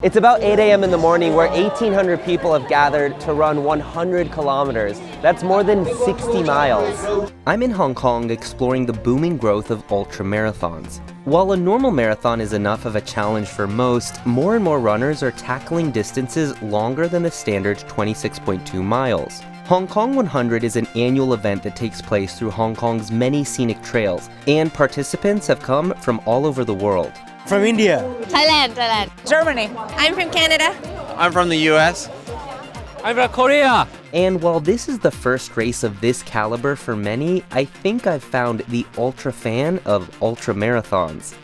It's about 8 a.m. in the morning where 1,800 people have gathered to run 100 kilometers. That's more than 60 miles. I'm in Hong Kong exploring the booming growth of ultramarathons. While a normal marathon is enough of a challenge for most, more and more runners are tackling distances longer than the standard 26.2 miles. Hong Kong 100 is an annual event that takes place through Hong Kong's many scenic trails, and participants have come from all over the world. From India. Thailand. Germany. I'm from Canada. I'm from the US. I'm from Korea. And while this is the first race of this caliber for many, I think I've found the ultra fan of ultramarathons.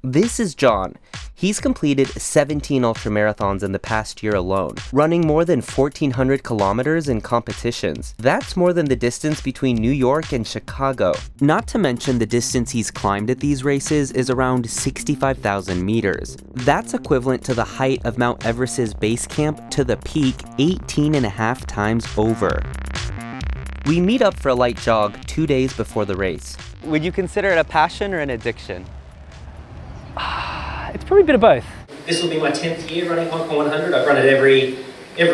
This is John. He's completed 17 ultramarathons in the past year alone, running more than 1,400 kilometers in competitions. That's more than the distance between New York and Chicago. Not to mention the distance he's climbed at these races is around 65,000 meters. That's equivalent to the height of Mount Everest's base camp to the peak 18.5 times over. We meet up for a light jog 2 days before the race. Would you consider it a passion or an addiction? It's probably a bit of both. This will be my 10th year running Hong Kong 100. I've run it every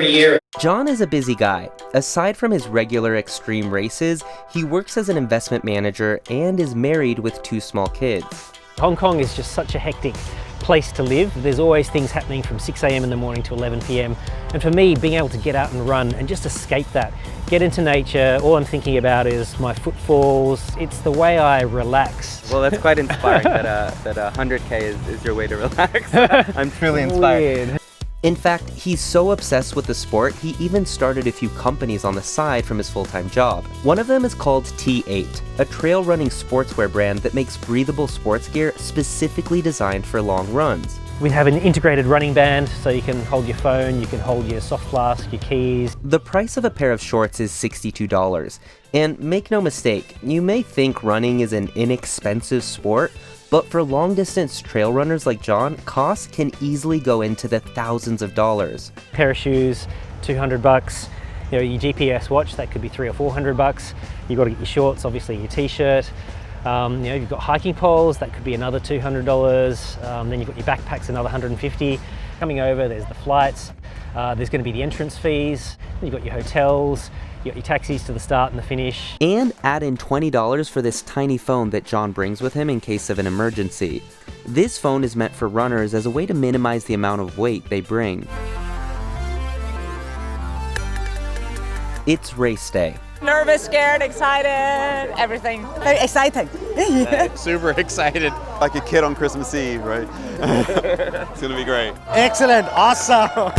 year. John is a busy guy. Aside from his regular extreme races, he works as an investment manager and is married with 2 small kids. Hong Kong is just such a hectic place to live. There's always things happening from 6 a.m. in the morning to 11 p.m. And for me, being able to get out and run and just escape that, get into nature, all I'm thinking about is my footfalls. It's the way I relax. Well, that's quite inspiring that 100K is your way to relax. I'm truly inspired. Weird. In fact, he's so obsessed with the sport, he even started a few companies on the side from his full-time job. One of them is called T8, a trail running sportswear brand that makes breathable sports gear specifically designed for long runs. We have an integrated running band, so you can hold your phone, you can hold your soft flask, your keys. The price of a pair of shorts is $62. And make no mistake, you may think running is an inexpensive sport, but for long-distance trail runners like John, costs can easily go into the thousands of dollars. Pair of shoes, $200. You know, your GPS watch, that could be $300 or $400. You've got to get your shorts, obviously your t-shirt. You've got hiking poles, that could be another $200. Then you've got your backpacks, another $150. Coming over, there's the flights. There's going to be the entrance fees. Then you've got your hotels. You got your taxis to the start and the finish. And add in $20 for this tiny phone that John brings with him in case of an emergency. This phone is meant for runners as a way to minimize the amount of weight they bring. It's race day. Nervous, scared, excited, everything. Very exciting. Super excited. Like a kid on Christmas Eve, right? It's gonna be great. Excellent, awesome.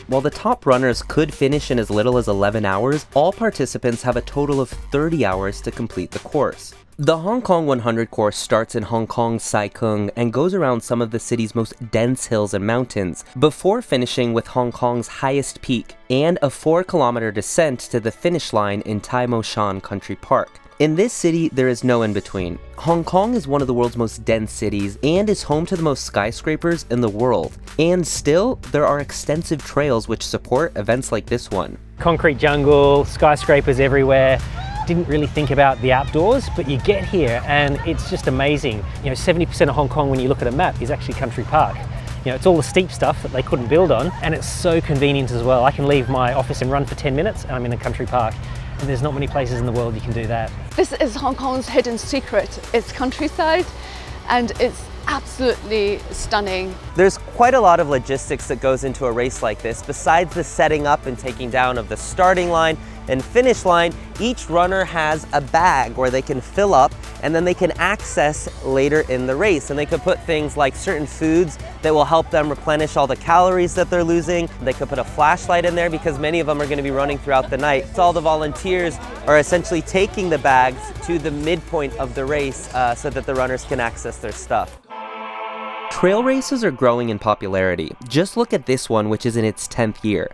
While the top runners could finish in as little as 11 hours, all participants have a total of 30 hours to complete the course. The Hong Kong 100 course starts in Hong Kong's Sai Kung and goes around some of the city's most dense hills and mountains, before finishing with Hong Kong's highest peak and a 4-kilometer descent to the finish line in Tai Mo Shan Country Park. In this city, there is no in-between. Hong Kong is one of the world's most dense cities and is home to the most skyscrapers in the world. And still, there are extensive trails which support events like this one. Concrete jungle, skyscrapers everywhere. Didn't really think about the outdoors, but you get here and it's just amazing. You know, 70% of Hong Kong, when you look at a map, is actually country park. You know, it's all the steep stuff that they couldn't build on, and it's so convenient as well. I can leave my office and run for 10 minutes and I'm in a country park. And there's not many places in the world you can do that. This is Hong Kong's hidden secret. It's countryside and it's absolutely stunning. There's quite a lot of logistics that goes into a race like this. Besides the setting up and taking down of the starting line and finish line, each runner has a bag where they can fill up and then they can access later in the race. And they could put things like certain foods that will help them replenish all the calories that they're losing. They could put a flashlight in there because many of them are going to be running throughout the night. So all the volunteers are essentially taking the bags to the midpoint of the race so that the runners can access their stuff. Trail races are growing in popularity. Just look at this one, which is in its 10th year.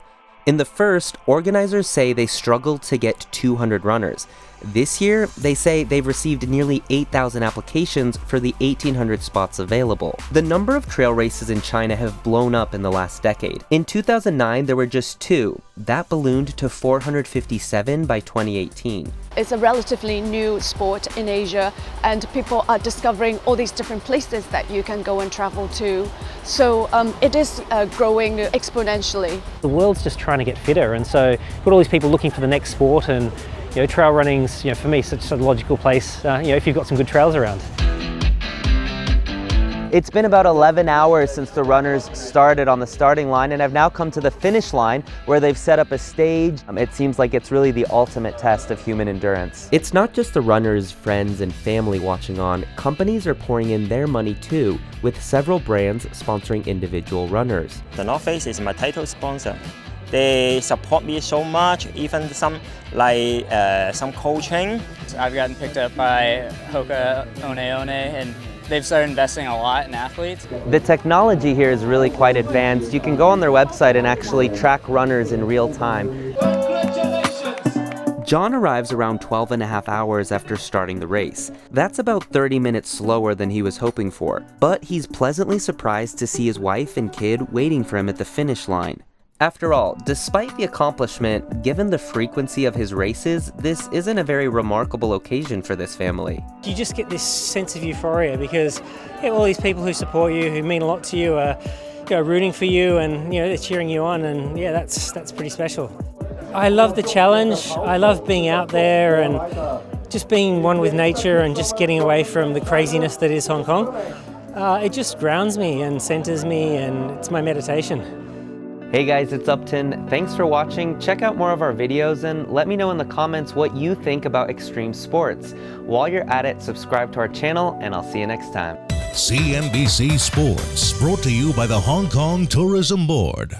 In the first, organizers say they struggled to get 200 runners. This year, they say they've received nearly 8,000 applications for the 1,800 spots available. The number of trail races in China have blown up in the last decade. In 2009, there were just 2. That ballooned to 457 by 2018. It's a relatively new sport in Asia, and people are discovering all these different places that you can go and travel to. So it is growing exponentially. The world's just trying to get fitter, and so you've got all these people looking for the next sport, and trail running's, for me, such a logical place, if you've got some good trails around. It's been about 11 hours since the runners started on the starting line and have now come to the finish line where they've set up a stage. It seems like it's really the ultimate test of human endurance. It's not just the runners, friends, and family watching on. Companies are pouring in their money too, with several brands sponsoring individual runners. The North Face is my title sponsor. They support me so much, even some coaching. I've gotten picked up by Hoka One, and they've started investing a lot in athletes. The technology here is really quite advanced. You can go on their website and actually track runners in real time. John arrives around 12.5 hours after starting the race. That's about 30 minutes slower than he was hoping for, but he's pleasantly surprised to see his wife and kid waiting for him at the finish line. After all, despite the accomplishment, given the frequency of his races, this isn't a very remarkable occasion for this family. You just get this sense of euphoria because all these people who support you, who mean a lot to you, are rooting for you, and they're cheering you on, and that's pretty special. I love the challenge. I love being out there and just being one with nature and just getting away from the craziness that is Hong Kong. It just grounds me and centers me, and it's my meditation. Hey guys, it's Uptin. Thanks for watching. Check out more of our videos and let me know in the comments what you think about extreme sports. While you're at it, subscribe to our channel and I'll see you next time. CNBC Sports, brought to you by the Hong Kong Tourism Board.